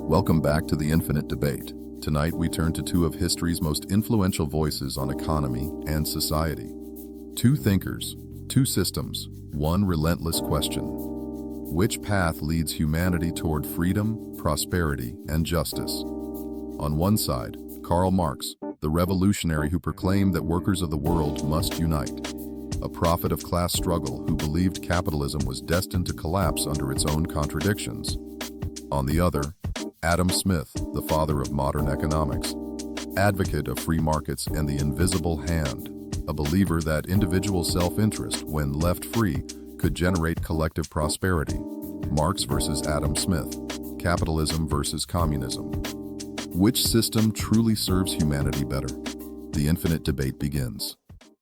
Welcome back to the Infinite Debate. Tonight we turn to two of history's most influential voices on economy and society. Two thinkers, two systems, one relentless question. Which path leads humanity toward freedom, prosperity, and justice? On one side, Karl Marx, the revolutionary who proclaimed that workers of the world must unite. A prophet of class struggle who believed capitalism was destined to collapse under its own contradictions. On the other, Adam Smith, the father of modern economics, advocate of free markets and the invisible hand, a believer that individual self-interest, when left free, could generate collective prosperity. Marx versus Adam Smith, capitalism versus communism. Which system truly serves humanity better? The infinite debate begins.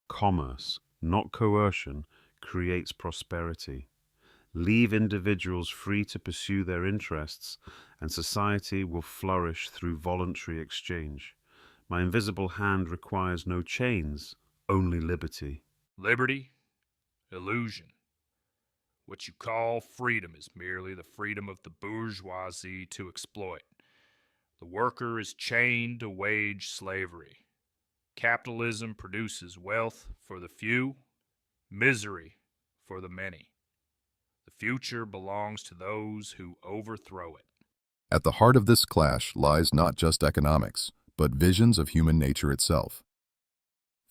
Commerce, not coercion, creates prosperity. Leave individuals free to pursue their interests, and society will flourish through voluntary exchange. My invisible hand requires no chains, only liberty. Liberty, illusion. What you call freedom is merely the freedom of the bourgeoisie to exploit. The worker is chained to wage slavery. Capitalism produces wealth for the few, misery for the many. The future belongs to those who overthrow it. At the heart of this clash lies not just economics, but visions of human nature itself.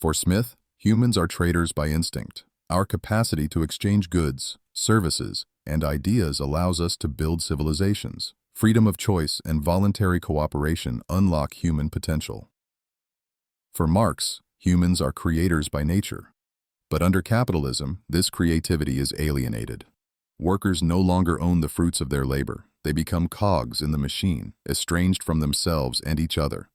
For Smith, humans are traders by instinct. Our capacity to exchange goods, services, and ideas allows us to build civilizations. Freedom of choice and voluntary cooperation unlock human potential. For Marx, humans are creators by nature. But under capitalism, this creativity is alienated. Workers no longer own the fruits of their labor. They become cogs in the machine, estranged from themselves and each other.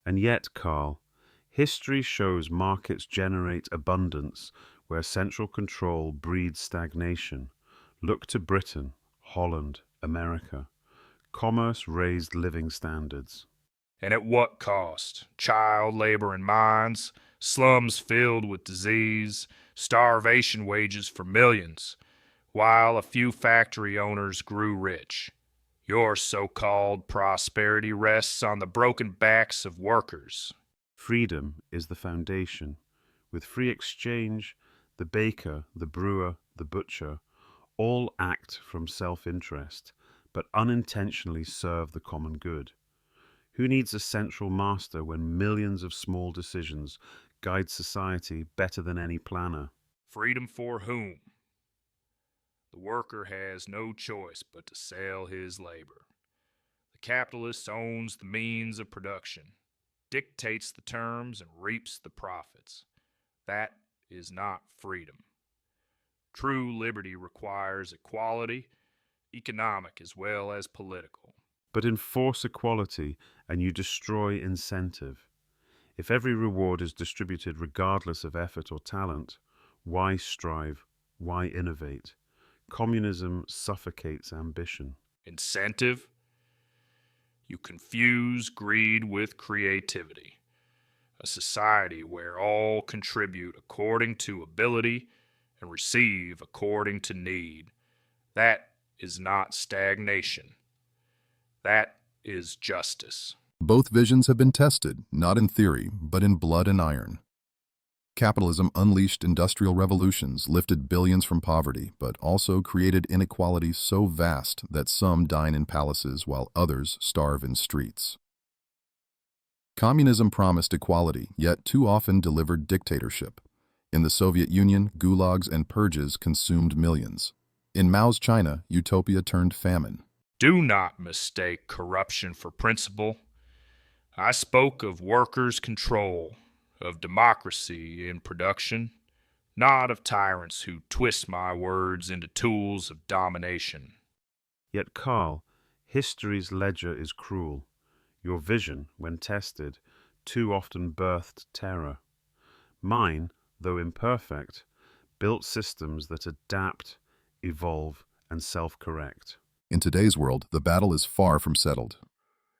And yet, Karl, history shows markets generate abundance where central control breeds stagnation. Look to Britain, Holland, America. Commerce raised living standards. And at what cost? Child labor in mines, slums filled with disease, starvation wages for millions, while a few factory owners grew rich. Your so-called prosperity rests on the broken backs of workers. Freedom is the foundation. With free exchange, the baker, the brewer, the butcher, all act from self-interest, but unintentionally serve the common good. Who needs a central master when millions of small decisions guide society better than any planner? Freedom for whom? The worker has no choice but to sell his labor. The capitalist owns the means of production, dictates the terms, and reaps the profits. That is not freedom. True liberty requires equality, economic as well as political. But enforce equality and you destroy incentive. If every reward is distributed regardless of effort or talent, why strive? Why innovate? Communism suffocates ambition. Incentive? You confuse greed with creativity. A society where all contribute according to ability and receive according to need. That is not stagnation. That is justice. Both visions have been tested, not in theory, but in blood and iron. Capitalism unleashed industrial revolutions, lifted billions from poverty, but also created inequalities so vast that some dine in palaces while others starve in streets. Communism promised equality, yet too often delivered dictatorship. In the Soviet Union, gulags and purges consumed millions. In Mao's China, utopia turned famine. Do not mistake corruption for principle. I spoke of workers' control, of democracy in production, not of tyrants who twist my words into tools of domination. Yet, Karl, history's ledger is cruel. Your vision, when tested, too often birthed terror. Mine, though imperfect, built systems that adapt, evolve, and self-correct. In today's world, the battle is far from settled.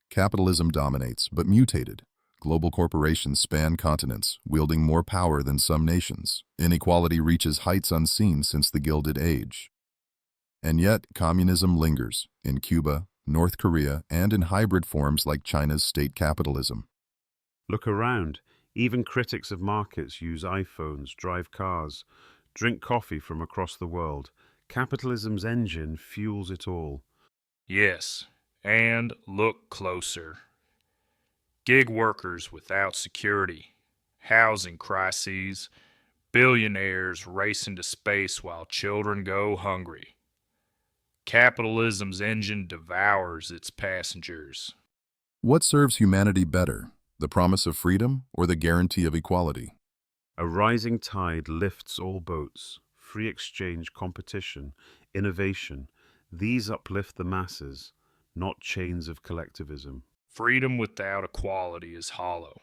Capitalism dominates, but mutated. Global corporations span continents, wielding more power than some nations. Inequality reaches heights unseen since the Gilded Age. And yet, communism lingers in Cuba, North Korea, and in hybrid forms like China's state capitalism. Look around. Even critics of markets use iPhones, drive cars, drink coffee from across the world. Capitalism's engine fuels it all. Yes, and look closer. Gig workers without security, housing crises, billionaires racing to space while children go hungry. Capitalism's engine devours its passengers. What serves humanity better, the promise of freedom or the guarantee of equality? A rising tide lifts all boats. Free exchange, competition, innovation. These uplift the masses, not chains of collectivism. Freedom without equality is hollow.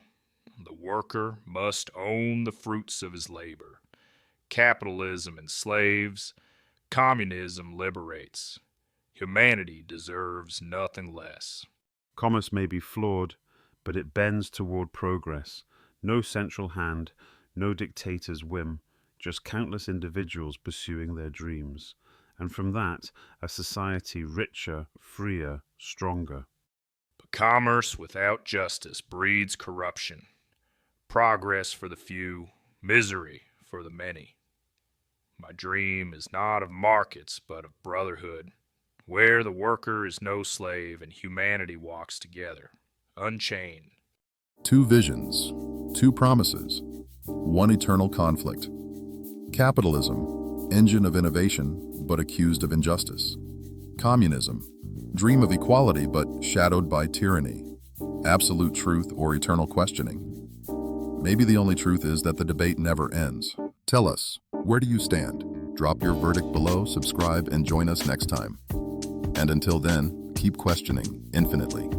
The worker must own the fruits of his labor. Capitalism enslaves, communism liberates. Humanity deserves nothing less. Commerce may be flawed, but it bends toward progress. No central hand, no dictator's whim, just countless individuals pursuing their dreams. And from that, a society richer, freer, stronger. But commerce without justice breeds corruption. Progress for the few, misery for the many. My dream is not of markets, but of brotherhood, where the worker is no slave and humanity walks together, unchained. Two visions, two promises, one eternal conflict. Capitalism, engine of innovation, but accused of injustice. Communism, dream of equality, but shadowed by tyranny. Absolute truth or eternal questioning. Maybe the only truth is that the debate never ends. Tell us, where do you stand? Drop your verdict below, subscribe, and join us next time. And until then, keep questioning infinitely.